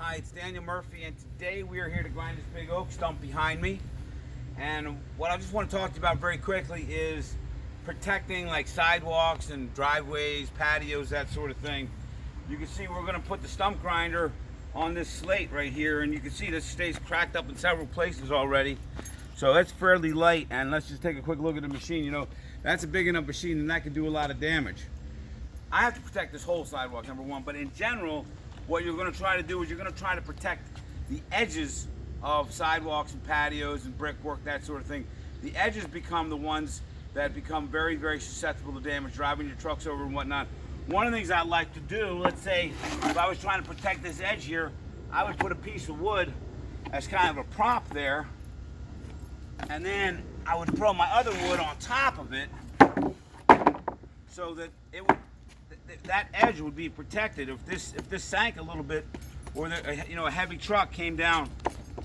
Hi, it's Daniel Murphy, and today we are here to grind this big oak stump behind me. And what I just want to talk to you about very quickly is protecting like sidewalks and driveways, patios, that sort of thing. You can see we're going to put the stump grinder on this slate right here, and you can see this stays cracked up in several places already. So that's fairly light, and let's just take a quick look at the machine. You know, that's a big enough machine and that can do a lot of damage. I have to protect this whole sidewalk, number one, but in general, what you're going to try to do is you're going to try to protect the edges of sidewalks and patios and brickwork, that sort of thing. The edges become the ones that become very, very susceptible to damage, driving your trucks over and whatnot. One of the things I like to do, let's say if I was trying to protect this edge here, I would put a piece of wood as kind of a prop there, and then I would throw my other wood on top of it so that it would, that edge would be protected if this sank a little bit, or a heavy truck came down.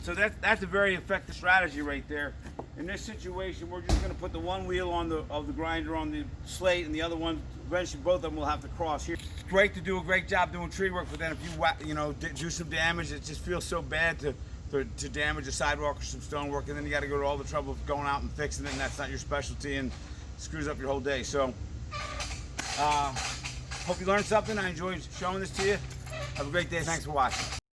So that's a very effective strategy right there. In this situation, we're just going to put the one wheel of the grinder on the slate, and the other one, eventually both of them will have to cross here. It's great to do a great job doing tree work, but then if you do some damage, it just feels so bad to damage a sidewalk or some stonework, and then you got to go to all the trouble of going out and fixing it, and that's not your specialty, and screws up your whole day. So hope you learned something. I enjoyed showing this to you. Have a great day. Thanks for watching.